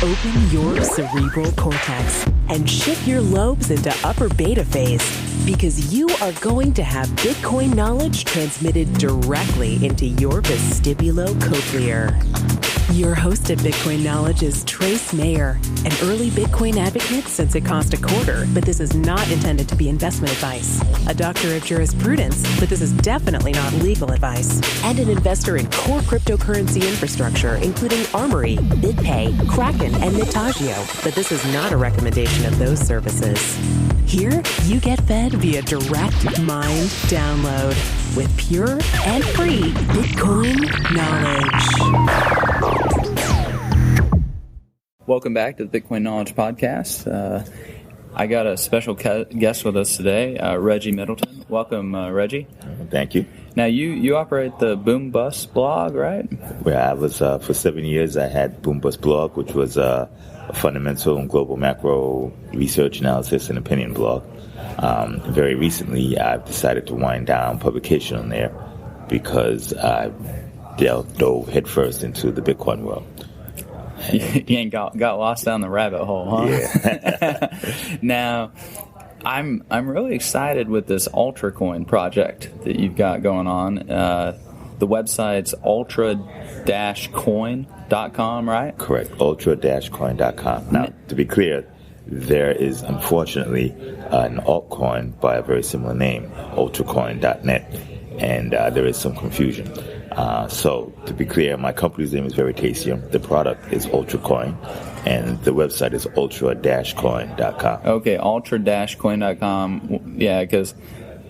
Open your cerebral cortex and shift your lobes into upper beta phase, because you are going to have Bitcoin knowledge transmitted directly into your vestibulocochlear. Your host at Bitcoin Knowledge is Trace Mayer, an early Bitcoin advocate since it cost $0.25, but this is not intended to be investment advice. A doctor of jurisprudence, but this is definitely not legal advice. And an investor in core cryptocurrency infrastructure, including Armory, BitPay, Kraken, and Mitagio, but this is not a recommendation of those services. Here, you get fed via direct mind download with pure and free Bitcoin knowledge. Welcome back to the Bitcoin Knowledge Podcast. I got a special guest with us today, Reggie Middleton. Welcome, Reggie. Thank you. Now, you operate the Boom Bust blog, right? Well, I was, for 7 years, I had Boom Bust blog, which was a fundamental and global macro research, analysis, and opinion blog. Very recently, I've decided to wind down publication on there because I dove headfirst into the Bitcoin world. You ain't got lost down the rabbit hole, huh? Yeah. Now, I'm really excited with this UltraCoin project that you've got going on. The website's ultra-coin.com, right? Correct, ultra-coin.com. Now, to be clear, there is unfortunately an altcoin by a very similar name, ultracoin.net, and there is some confusion. So, to be clear, my company's name is Veritaseum. The product is UltraCoin, and the website is ultra-coin.com. Okay, ultra-coin.com. Yeah, because,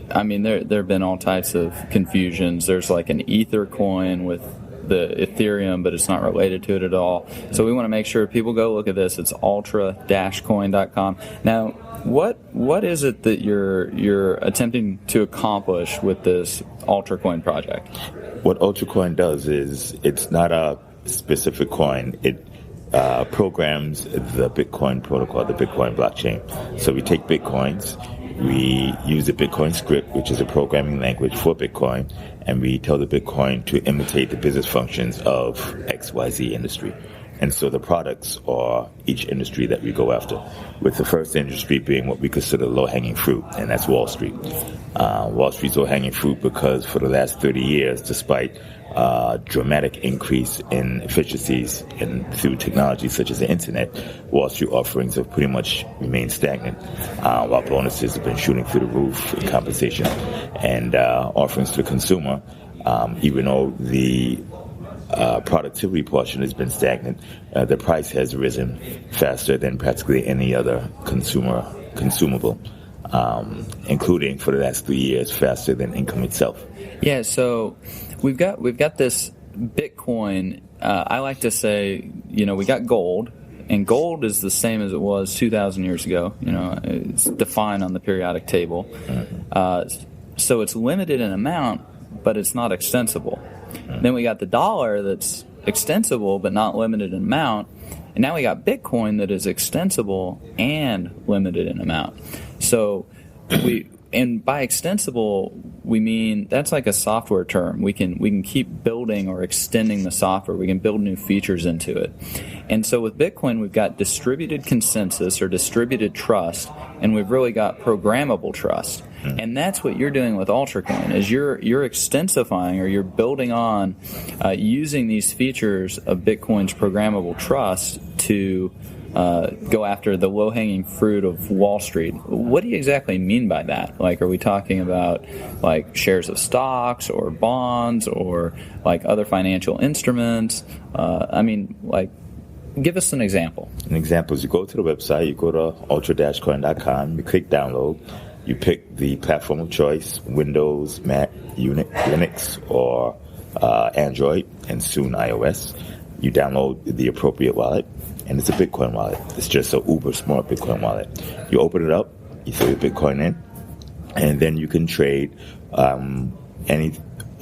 I mean, there have been all types of confusions. There's like an Ether coin with the Ethereum, but it's not related to it at all. So we want to make sure people go look at this. It's ultra-coin.com. Now, what is it that you're attempting to accomplish with this UltraCoin project? What UltraCoin does is it's not a specific coin. It programs the Bitcoin protocol, the Bitcoin blockchain. So we take Bitcoins, we use the Bitcoin script, which is a programming language for Bitcoin, and we tell the Bitcoin to imitate the business functions of XYZ industry. And so the products are each industry that we go after, with the first industry being what we consider low-hanging fruit, and that's Wall Street. Wall Street's low-hanging fruit because for the last 30 years, despite dramatic increase in efficiencies and through technology such as the internet, Wall Street offerings have pretty much remained stagnant, while bonuses have been shooting through the roof in compensation. And offerings to the consumer, even though the productivity portion has been stagnant, the price has risen faster than practically any other consumable, including for the last 3 years faster than income itself. Yeah, so we've got this Bitcoin. I like to say, we got gold, and gold is the same as it was 2,000 years ago. It's defined on the periodic table. So it's limited in amount, but it's not extensible. Then we got the dollar that's extensible but not limited in amount. And now we got Bitcoin that is extensible and limited in amount. So and by extensible, we mean that's like a software term. We can keep building or extending the software. We can build new features into it. And so with Bitcoin, we've got distributed consensus or distributed trust, and we've really got programmable trust. And that's what you're doing with UltraCoin, is you're extensifying, or you're building on using these features of Bitcoin's programmable trust to go after the low-hanging fruit of Wall Street. What do you exactly mean by that? Like, are we talking about like shares of stocks or bonds or like other financial instruments? Give us an example. An example is you go to the website, you go to ultra-coin.com, you click download. You pick the platform of choice, Windows, Mac, Linux, or Android, and soon iOS. You download the appropriate wallet, and it's a Bitcoin wallet. It's just a uber smart Bitcoin wallet. You open it up, you throw your Bitcoin in, and then you can trade any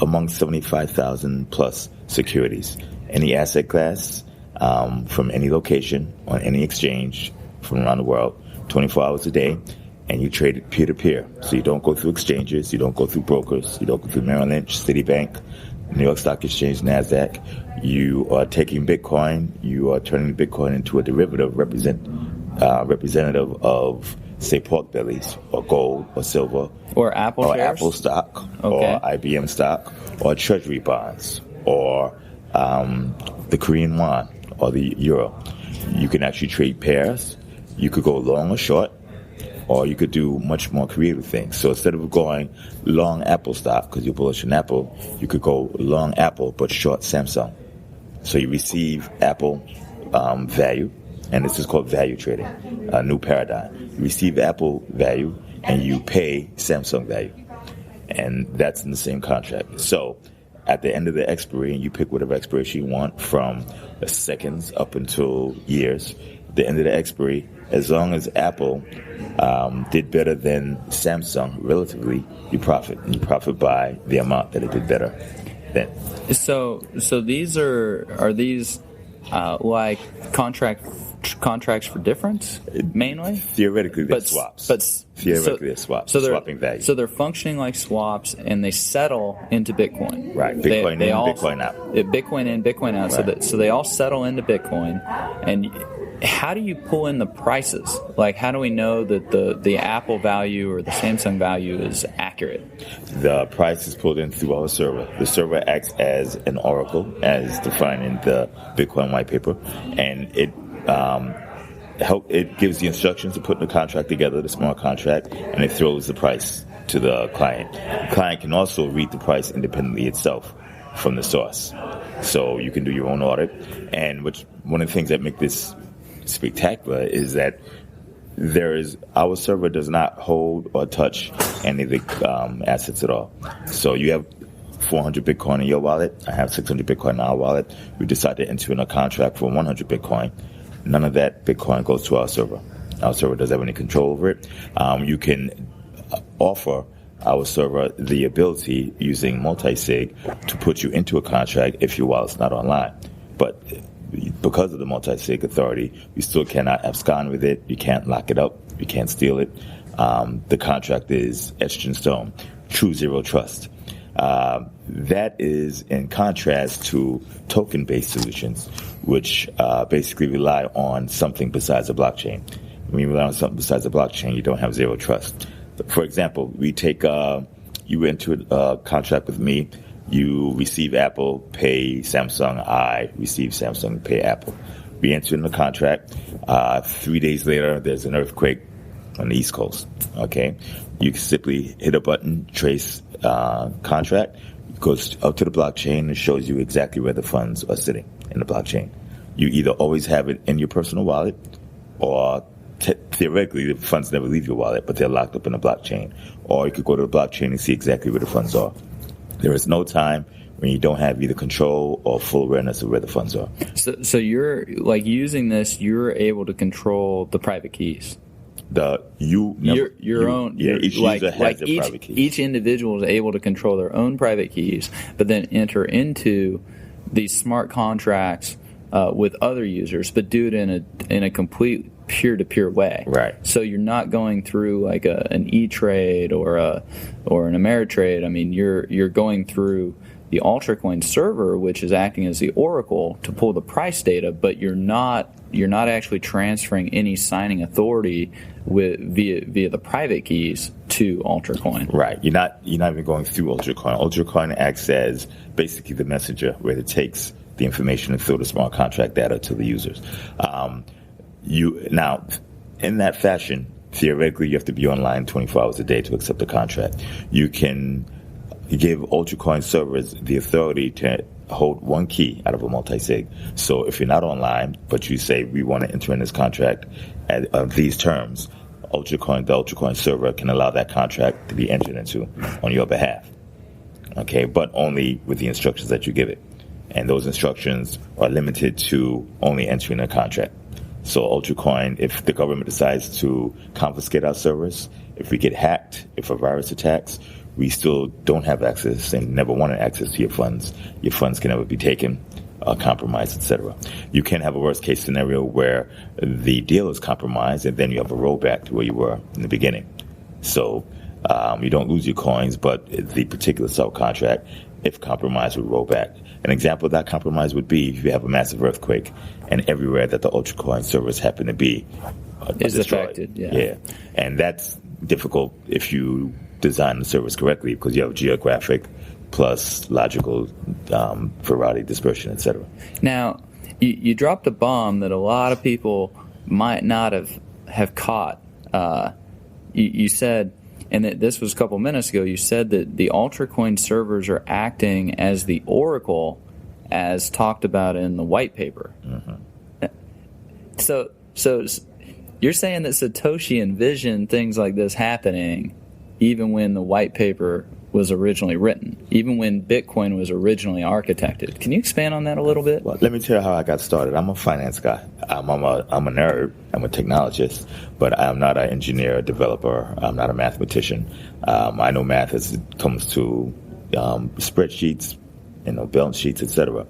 among 75,000 plus securities, any asset class, from any location, on any exchange from around the world, 24 hours a day. And you trade it peer-to-peer. So you don't go through exchanges, you don't go through brokers, you don't go through Merrill Lynch, Citibank, New York Stock Exchange, NASDAQ. You are taking Bitcoin, you are turning Bitcoin into a derivative representative of, say, pork bellies or gold or silver. Or Apple or shares? Apple stock, Okay. or IBM stock, or treasury bonds, or the Korean won, or the euro. You can actually trade pairs. You could go long or short, or you could do much more creative things. So instead of going long Apple stock, because you're bullish on Apple, you could go long Apple but short Samsung. So you receive Apple value, and this is called value trading, a new paradigm. You receive Apple value, and you pay Samsung value. And that's in the same contract. So at the end of the expiry, and you pick whatever expiration you want from seconds up until years, at the end of the expiry, as long as Apple did better than Samsung relatively, you profit. And you profit by the amount that it did better then. So these are these like contracts for difference mainly? Theoretically, they're swaps. Theoretically, they're swaps. So they're swapping value. So they're functioning like swaps, and they settle into Bitcoin. Right. Bitcoin in, Bitcoin out. Bitcoin in, Bitcoin out. Right. So they all settle into Bitcoin. And how do you pull in the prices? Like, how do we know that the Apple value or the Samsung value is accurate? The price is pulled in through our server. The server acts as an oracle, as defined in the Bitcoin white paper, and it gives the instructions to put the contract together, the smart contract, and it throws the price to the client. The client can also read the price independently itself from the source. So you can do your own audit. And one of the things that make this spectacular is that our server does not hold or touch any of the assets at all. So you have 400 Bitcoin in your wallet. I have 600 Bitcoin in our wallet. We decide to enter in a contract for 100 Bitcoin. None of that Bitcoin goes to our server. Our server doesn't have any control over it. You can offer our server the ability, using multi-sig, to put you into a contract if your wallet's not online. But because of the multi-sig authority, you still cannot abscond with it. You can't lock it up. You can't steal it. The contract is etched in stone. True zero trust. That is in contrast to token-based solutions, which basically rely on something besides a blockchain. When you rely on something besides a blockchain, you don't have zero trust. For example, we take you into a contract with me. You receive Apple, pay Samsung. I receive Samsung, pay Apple. We enter in the contract. 3 days later, there's an earthquake on the East Coast. Okay, you can simply hit a button, trace contract. It goes up to the blockchain and shows you exactly where the funds are sitting in the blockchain. You either always have it in your personal wallet, or theoretically the funds never leave your wallet, but they're locked up in the blockchain. Or you could go to the blockchain and see exactly where the funds are. There is no time when you don't have either control or full awareness of where the funds are. So you're like using this, you're able to control the private keys. Your own. Yeah, each user has their private keys. Each individual is able to control their own private keys, but then enter into these smart contracts with other users, but do it in a complete peer-to-peer way. Right. So you're not going through like an E-Trade or an Ameritrade. I mean, you're going through the UltraCoin server, which is acting as the oracle to pull the price data, but you're not actually transferring any signing authority via the private keys to UltraCoin. Right. You're not even going through UltraCoin. UltraCoin acts as basically the messenger, where it takes the information and throw the smart contract data to the users. Now, in that fashion, theoretically, you have to be online 24 hours a day to accept the contract. You can give UltraCoin servers the authority to hold one key out of a multi-sig. So if you're not online, but you say, we want to enter in this contract at these terms, the UltraCoin server can allow that contract to be entered into on your behalf. Okay, but only with the instructions that you give it. And those instructions are limited to only entering a contract. So UltraCoin, if the government decides to confiscate our servers, if we get hacked, if a virus attacks, we still don't have access and never wanted access to your funds. Your funds can never be taken, compromised, etc. You can have a worst case scenario where the deal is compromised and then you have a rollback to where you were in the beginning. So you don't lose your coins, but the particular subcontract if compromised, would roll back. An example of that compromise would be if you have a massive earthquake and everywhere that the Ultracoin servers happen to be is destroyed. Affected. Yeah. And that's difficult if you design the servers correctly because you have geographic plus logical variety, dispersion, etc. Now, you dropped a bomb that a lot of people might not have caught. You said, and this was a couple minutes ago, you said that the Ultracoin servers are acting as the oracle as talked about in the white paper. Mm-hmm. So you're saying that Satoshi envisioned things like this happening even when the white paper was originally written, even when Bitcoin was originally architected. Can you expand on that a little bit? Well, let me tell you how I got started. I'm a finance guy. I'm a nerd. I'm a technologist, but I'm not an engineer, developer. I'm not a mathematician. I know math as it comes to spreadsheets, balance sheets, etc.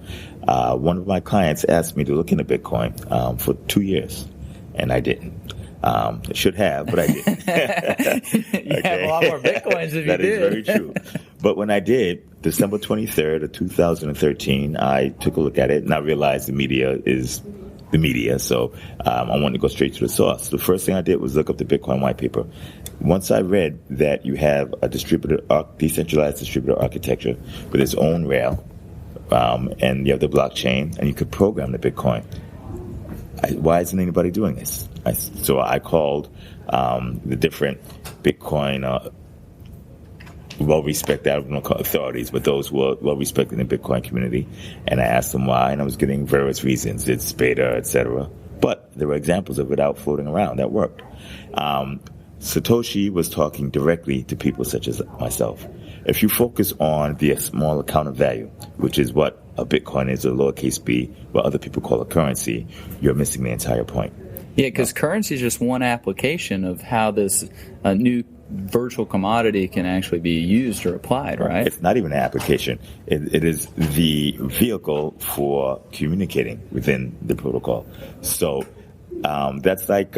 One of my clients asked me to look into Bitcoin for 2 years, and I didn't. I should have, but I didn't. You have a lot more Bitcoins if you did. That is very true. But when I did, December 23rd of 2013, I took a look at it, and I realized the media is the media, so I wanted to go straight to the source. The first thing I did was look up the Bitcoin white paper. Once I read that you have a decentralized distributed architecture with its own rail, and you have the blockchain, and you could program the Bitcoin, why isn't anybody doing this? So I called the different Bitcoin well-respected, I don't want to call authorities, but those who are well-respected in the Bitcoin community, and I asked them why, and I was getting various reasons. It's beta, etc. But there were examples of it out floating around that worked. Satoshi was talking directly to people such as myself. If you focus on the small account of value, which is what a Bitcoin is, or lowercase b, what other people call a currency, you're missing the entire point. Yeah, because currency is just one application of how this new virtual commodity can actually be used or applied, right? It's not even an application. It is the vehicle for communicating within the protocol. So that's like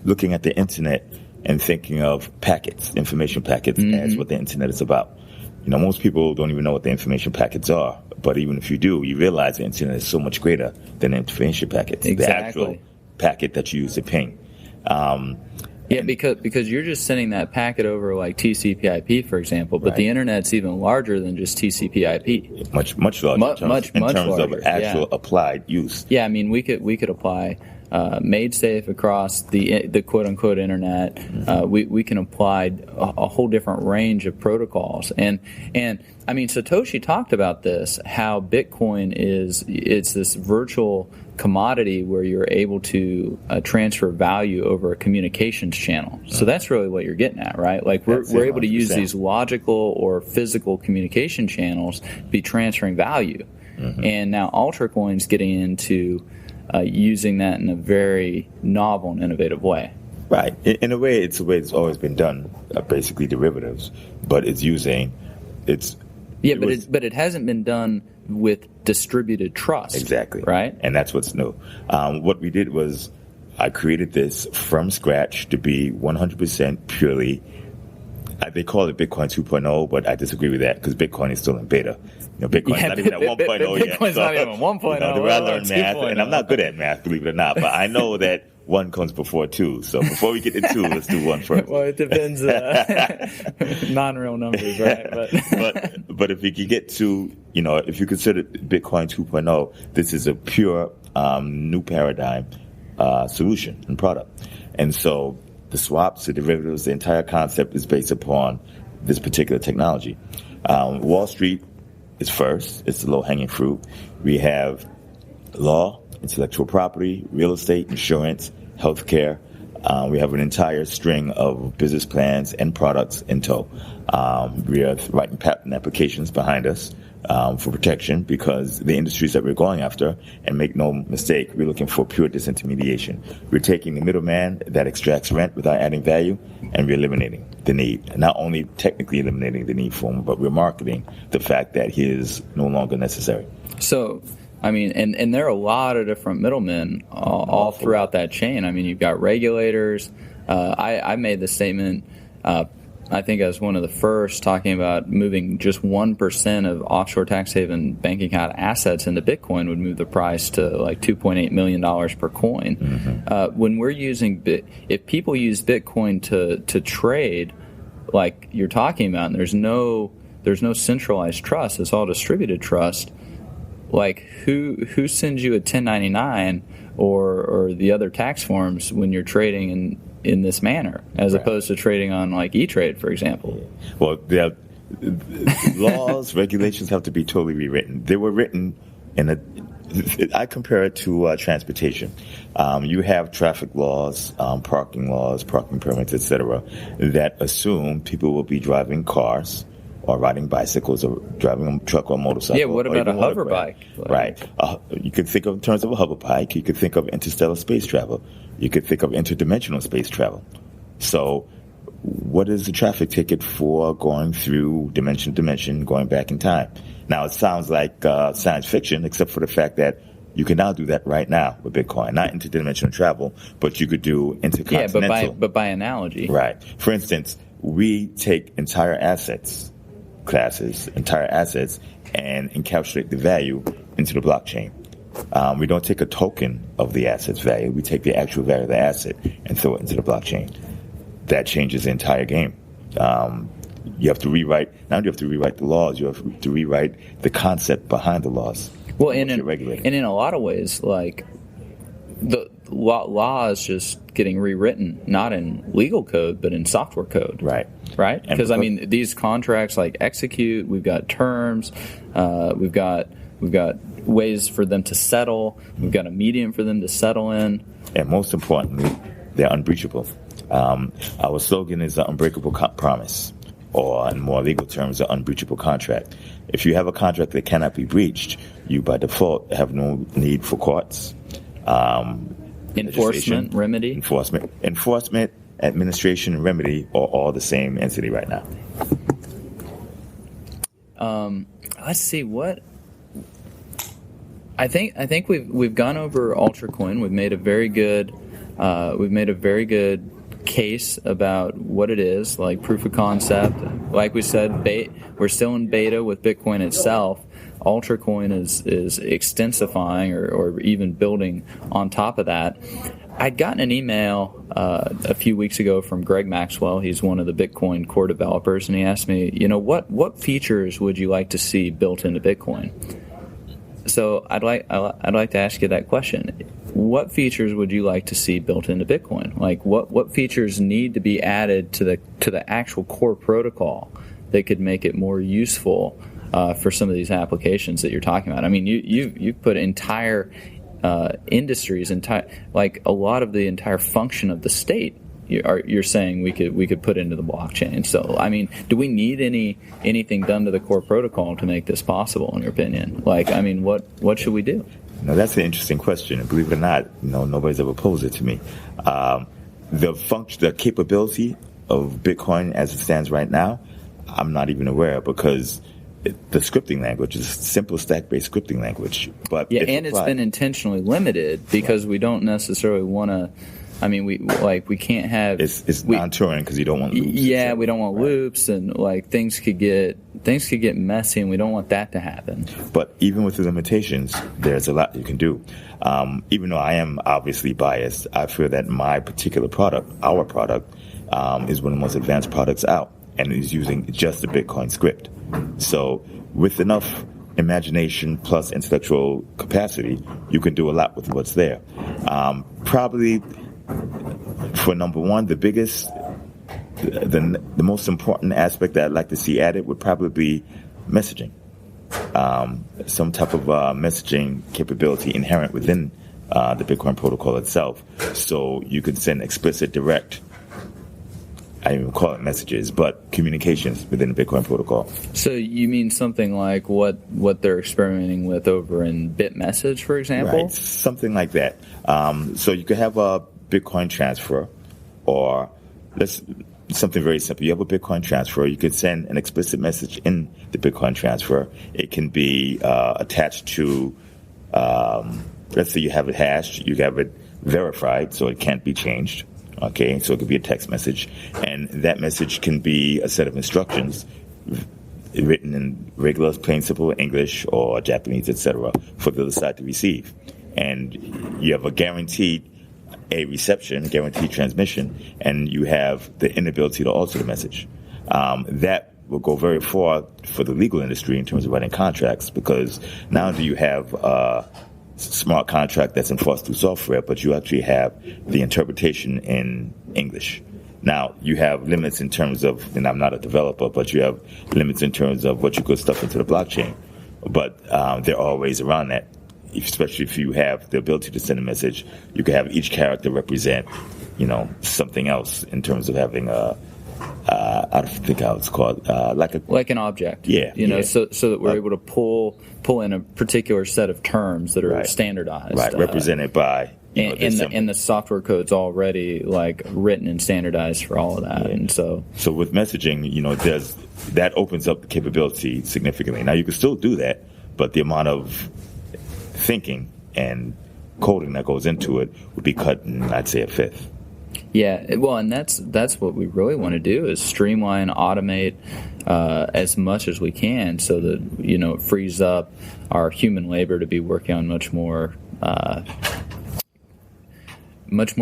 looking at the internet and thinking of packets, information packets, as what the internet is about. Most people don't even know what the information packets are, but even if you do, you realize the internet is so much greater than the information packets. Exactly. The actual packet that you use to ping. Because you're just sending that packet over like TCP/IP, for example, but the internet's even larger than just TCP/IP. Much larger in terms larger. of actual applied use. Yeah, I mean we could apply MaidSafe across the quote unquote internet. We can apply a whole different range of protocols, and I mean Satoshi talked about this, how Bitcoin it's this virtual commodity where you're able to transfer value over a communications channel. So that's really what you're getting at, right? Like we're able to use these logical or physical communication channels to be transferring value. And now Ultracoin's getting into using that in a very novel and innovative way. Right. In a way, it's the way it's always been done, basically derivatives, but it's using but it hasn't been done with distributed trust. Exactly. Right? And that's what's new. What we did was I created this from scratch to be 100% purely, they call it Bitcoin 2.0, but I disagree with that because Bitcoin is still in beta. Bitcoin's not even at 1.0 yet. Bitcoin's not even 1.0. I learned math, and I'm not good at math, believe it or not, but I know that 1 comes before 2. So before we get to 2, let's do 1 first. Well, it depends. Non-real numbers, right? But if you can get to, if you consider Bitcoin 2.0, this is a pure new paradigm solution and product. And so the swaps, the derivatives, the entire concept is based upon this particular technology. Wall Street is first. It's the low-hanging fruit. We have law, intellectual property, real estate, insurance, healthcare. We have an entire string of business plans and products in tow. We are writing patent applications behind us for protection because the industries that we're going after, and make no mistake, we're looking for pure disintermediation. We're taking the middleman that extracts rent without adding value, and we're eliminating the need. Not only technically eliminating the need for him, but we're marketing the fact that he is no longer necessary. So, I mean, and there are a lot of different middlemen all throughout that chain. I mean, you've got regulators. I made the statement I think I was one of the first talking about moving just 1% of offshore tax haven bank account assets into Bitcoin would move the price to like $2.8 million per coin. Mm-hmm. When we're using if people use Bitcoin to trade, like you're talking about, and there's no centralized trust, it's all distributed trust. Like who sends you a 1099 or the other tax forms when you're trading in this manner, as opposed to trading on like E-Trade, for example? Well, the laws, regulations have to be totally rewritten. They were written I compare it to transportation. You have traffic laws, parking permits, etc., that assume people will be driving cars or riding bicycles or driving a truck or motorcycle. Yeah, what about a hover bike? Right. You could think of in terms of a hover bike. You could think of interstellar space travel. You could think of interdimensional space travel. So what is the traffic ticket for going through dimension to dimension, going back in time? Now, it sounds like science fiction, except for the fact that you can now do that right now with Bitcoin. Not interdimensional travel, but you could do intercontinental. Yeah, but by analogy. Right. For instance, we take entire assets and encapsulate the value into the blockchain. We don't take a token of the asset's value. We take the actual value of the asset and throw it into the blockchain. That changes the entire game. You have to rewrite, not only do you have to rewrite the laws, you have to rewrite the concept behind the laws. Well, and in a lot of ways, like the law is just getting rewritten, not in legal code, but in software code. Right. Because I mean, these contracts like execute. We've got terms. We've got ways for them to settle. We've got a medium for them to settle in. And most importantly, they're unbreachable. Our slogan is the unbreakable promise, or in more legal terms, the unbreachable contract. If you have a contract that cannot be breached, you by default have no need for courts. Enforcement, remedy. Enforcement, administration, and remedy are all the same entity right now. Let's see what. I think we've gone over UltraCoin. We've made a very good case about what it is, like proof of concept. Like we said, we're still in beta with Bitcoin itself. UltraCoin is extensifying or even building on top of that. I'd gotten an email a few weeks ago from Greg Maxwell. He's one of the Bitcoin core developers, and he asked me, what features would you like to see built into Bitcoin? So I'd like to ask you that question. What features would you like to see built into Bitcoin? Like what features need to be added to the actual core protocol that could make it more useful for some of these applications that you're talking about? I mean, you've put entire industries, like a lot of the entire function of the state. You're saying we could put into the blockchain. So, I mean, do we need anything done to the core protocol to make this possible, in your opinion? Like, I mean, what should we do? Now, that's an interesting question. And believe it or not, nobody's ever posed it to me. The capability of Bitcoin as it stands right now, I'm not even aware, because the scripting language is a simple stack-based scripting language. But it's been intentionally limited because we don't necessarily want to. I mean, we can't have. It's non-Turing because you don't want loops. Yeah, we don't want loops, and like things could get messy, and we don't want that to happen. But even with the limitations, there's a lot you can do. Even though I am obviously biased, I feel that my particular product, our product, is one of the most advanced products out, and is using just the Bitcoin script. So with enough imagination plus intellectual capacity, you can do a lot with what's there. Probably. For number one, the biggest, the most important aspect that I'd like to see added would probably be messaging. Some type of messaging capability inherent within the Bitcoin protocol itself. So you can send explicit, direct, I don't even call it messages, but communications within the Bitcoin protocol. So you mean something like what they're experimenting with over in BitMessage, for example? Right, something like that. So you could have a Bitcoin transfer, or something very simple. You have a Bitcoin transfer. You could send an explicit message in the Bitcoin transfer. It can be attached to, let's say you have it hashed, you have it verified, so it can't be changed. Okay, so it could be a text message, and that message can be a set of instructions written in regular, plain, simple English or Japanese, etc., for the other side to receive. And you have a guaranteed reception, guaranteed transmission, and you have the inability to alter the message. That will go very far for the legal industry in terms of writing contracts, because not only do you have a smart contract that's enforced through software, but you actually have the interpretation in English. Now, you have limits in terms of, and I'm not a developer, but you have limits in terms of what you could stuff into the blockchain. But there are ways around that, especially if you have the ability to send a message. You can have each character represent, something else in terms of having I don't think how it's called, like an object. Yeah. So that we're able to pull in a particular set of terms that are standardized. Right, represented by. And the software code's already written and standardized for all of that, and so with messaging, that opens up the capability significantly. Now you can still do that, but the amount of thinking and coding that goes into it would be cut in, I'd say, a fifth. Yeah, well, and that's what we really want to do is streamline, automate as much as we can, so that it frees up our human labor to be working on much more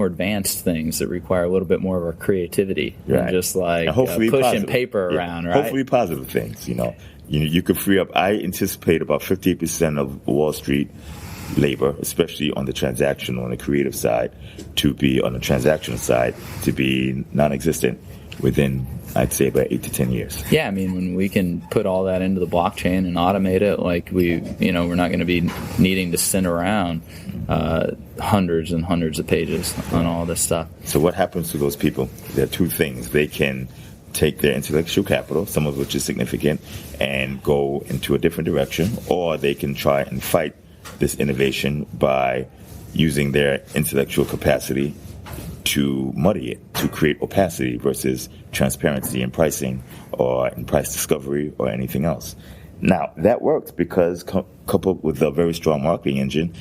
advanced things that require a little bit more of our creativity than just pushing paper around, right? Hopefully positive things, You could free up, I anticipate about 50% of Wall Street labor, especially on the transactional, on the creative side, to be on the transactional side, to be non-existent within, I'd say, about 8 to 10 years. Yeah, I mean, when we can put all that into the blockchain and automate it, we're not going to be needing to send around hundreds and hundreds of pages on all this stuff. So what happens to those people? There are two things. They can take their intellectual capital, some of which is significant, and go into a different direction, or they can try and fight this innovation by using their intellectual capacity to muddy it, to create opacity versus transparency in pricing or in price discovery or anything else. Now, that works because coupled with a very strong marketing engine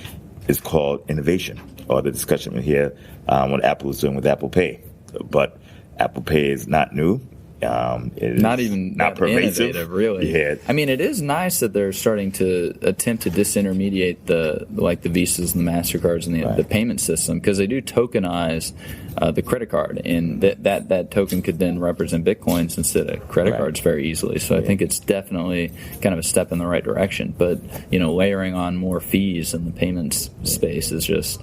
is called innovation, or the discussion we hear what Apple is doing with Apple Pay. But Apple Pay is not new. It is not even not pervasive, innovative, really. Yeah. I mean, it is nice that they're starting to attempt to disintermediate the Visas and the MasterCards and the payment system, because they do tokenize the credit card, and that token could then represent Bitcoins instead of credit cards very easily. So I think it's definitely kind of a step in the right direction. But layering on more fees in the payments space is just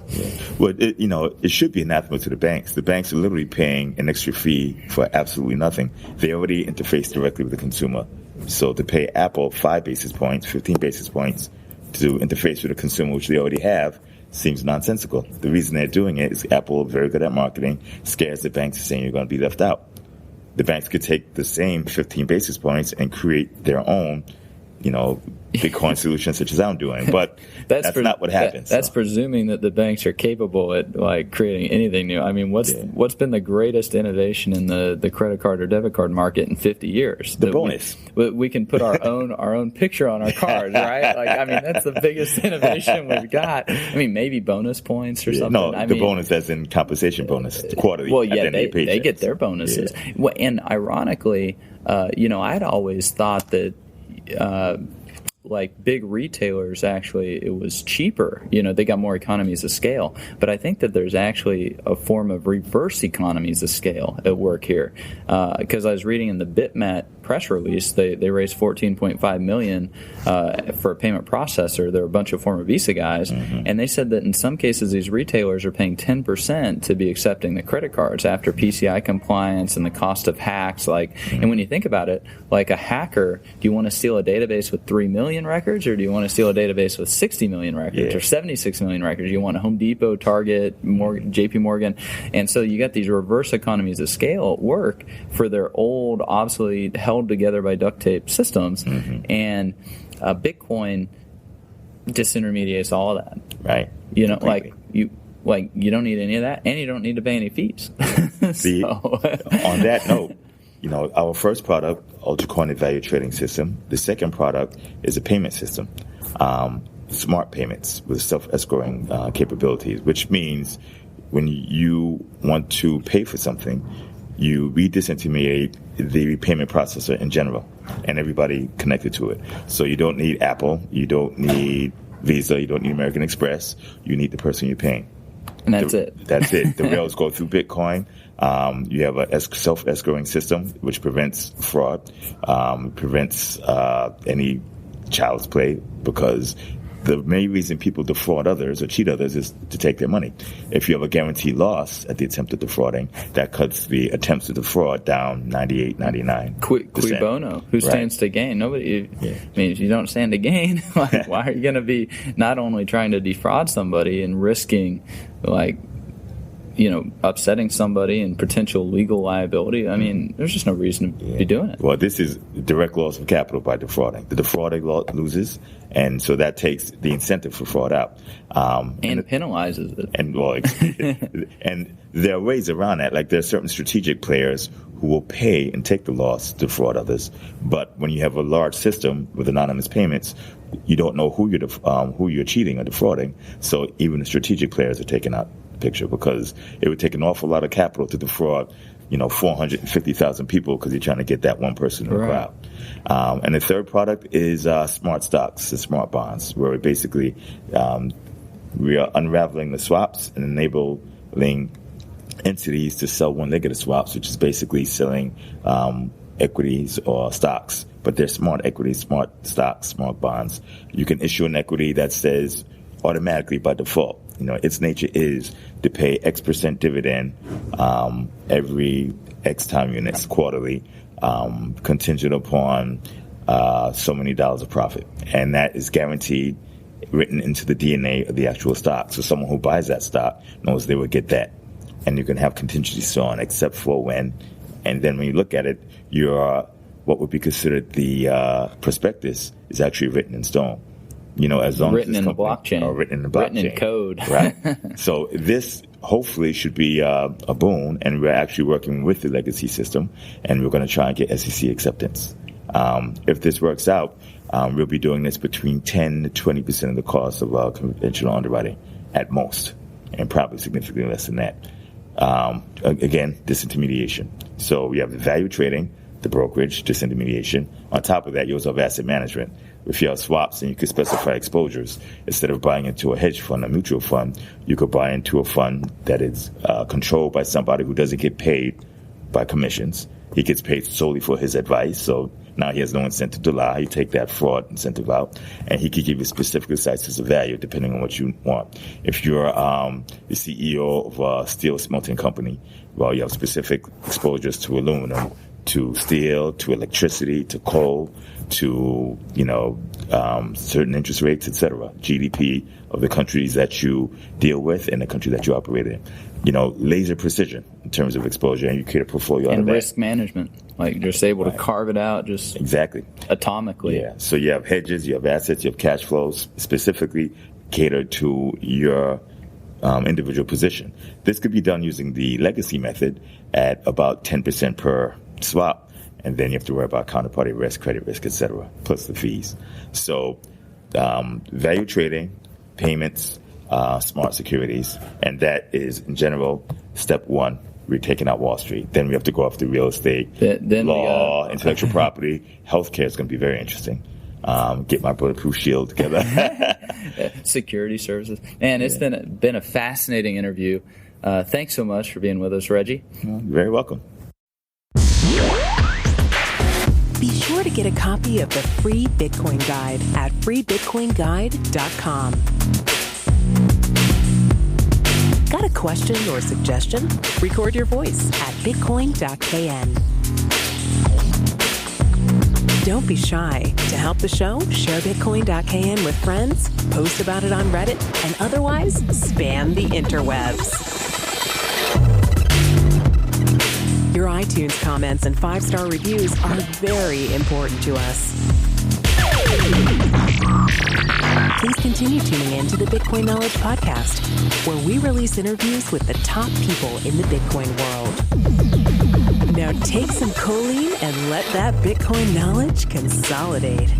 well, it should be anathema to the banks. The banks are literally paying an extra fee for absolutely nothing. They already interface directly with the consumer. So to pay Apple 5 basis points, 15 basis points to interface with the consumer, which they already have, seems nonsensical. The reason they're doing it is Apple, very good at marketing, scares the banks saying you're going to be left out. The banks could take the same 15 basis points and create their own, Bitcoin solution such as I'm doing, but that's not what happens. That's presuming that the banks are capable at creating anything new. I mean, what's been the greatest innovation in the credit card or debit card market in 50 years? The bonus. We can put our own picture on our cards, right? That's the biggest innovation we've got. I mean, maybe bonus points or something. No, bonus as in compensation bonus, quarterly. Well, yeah, they get their bonuses. Yeah. Well, and ironically, I'd always thought that big retailers, actually, it was cheaper. They got more economies of scale. But I think that there's actually a form of reverse economies of scale at work here. Because I was reading in the Bitmat press release, they raised $14.5 million for a payment processor. They're a bunch of former Visa guys. Mm-hmm. And they said that in some cases, these retailers are paying 10% to be accepting the credit cards after PCI compliance and the cost of hacks. Mm-hmm. And when you think about it, like a hacker, do you want to steal a database with 3 million records, or do you want to steal a database with 60 million records or 76 million records? You want a Home Depot, Target, JP Morgan. And so you got these reverse economies of scale at work for their old, obsolete, held together by duct tape systems. Mm-hmm. And Bitcoin disintermediates all of that. Right. You don't need any of that, and you don't need to pay any fees. See, on that note, our first product, Ultra-Coin Value Trading System. The second product is a payment system, smart payments with self-escrowing capabilities, which means when you want to pay for something, you disintermediate the payment processor in general and everybody connected to it. So you don't need Apple, you don't need Visa, you don't need American Express, you need the person you're paying. And that's it. That's it. The rails go through Bitcoin. You have a self-escrowing system, which prevents fraud, prevents any child's play, because the main reason people defraud others or cheat others is to take their money. If you have a guaranteed loss at the attempt of defrauding, that cuts the attempts to defraud down 98, 99. Cui bono? Who stands to gain? Nobody. I mean, if you don't stand to gain, like, why are you going to be not only trying to defraud somebody and risking, like, upsetting somebody and potential legal liability? I mean, there's just no reason to be doing it. Well, this is direct loss of capital by defrauding. The defrauding loses, and so that takes the incentive for fraud out. And penalizes it. And there are ways around that. Like, there are certain strategic players who will pay and take the loss to defraud others. But when you have a large system with anonymous payments, you don't know who you're cheating or defrauding. So even the strategic players are taken out picture, because it would take an awful lot of capital to defraud 450,000 people, because you're trying to get that one person in the crowd. And the third product is smart stocks, the smart bonds, where basically we are unraveling the swaps and enabling entities to sell one-legged swaps, which is basically selling equities or stocks. But they're smart equities, smart stocks, smart bonds. You can issue an equity that says automatically by default, its nature is to pay X% dividend every X time units quarterly, contingent upon so many dollars of profit. And that is guaranteed, written into the DNA of the actual stock. So someone who buys that stock knows they will get that. And you can have contingencies on, except for when. And then when you look at it, what would be considered the prospectus is actually written in stone. As long written as in the blockchain. Or written in the blockchain. Written in code. Right. So this hopefully should be a boon, and we're actually working with the legacy system, and we're going to try and get SEC acceptance. If this works out, we'll be doing this between 10 to 20% of the cost of conventional underwriting at most, and probably significantly less than that. Again, disintermediation. So we have the value trading, the brokerage, disintermediation. On top of that, you also have asset management. If you have swaps and you could specify exposures, instead of buying into a hedge fund, a mutual fund, you could buy into a fund that is controlled by somebody who doesn't get paid by commissions. He gets paid solely for his advice, so now he has no incentive to lie. You take that fraud incentive out, and he can give you specific slices of value depending on what you want. If you're the CEO of a steel smelting company, well, you have specific exposures to aluminum, to steel, to electricity, to coal, to certain interest rates, etc. GDP of the countries that you deal with and the country that you operate in. Laser precision in terms of exposure, and you create a portfolio and out of risk that. management, like just able to carve it out just exactly atomically. Yeah. So you have hedges, you have assets, you have cash flows specifically catered to your individual position. This could be done using the legacy method at about 10% per swap, and then you have to worry about counterparty risk, credit risk, etc., plus the fees. So value trading, payments, smart securities, and that is in general step one. We're taking out Wall Street. Then we have to go off the real estate, law, intellectual property. Healthcare is going to be very interesting. Get my bulletproof shield together. Security services. Man, it's been a fascinating interview. Thanks so much for being with us, Reggie. You're very welcome. Be sure to get a copy of the free Bitcoin Guide at freebitcoinguide.com. Got a question or suggestion? Record your voice at bitcoin.kn. Don't be shy. To help the show, share bitcoin.kn with friends, post about it on Reddit, and otherwise spam the interwebs. Your iTunes comments and 5-star reviews are very important to us. Please continue tuning in to the Bitcoin Knowledge Podcast, where we release interviews with the top people in the Bitcoin world. Now take some choline and let that Bitcoin knowledge consolidate.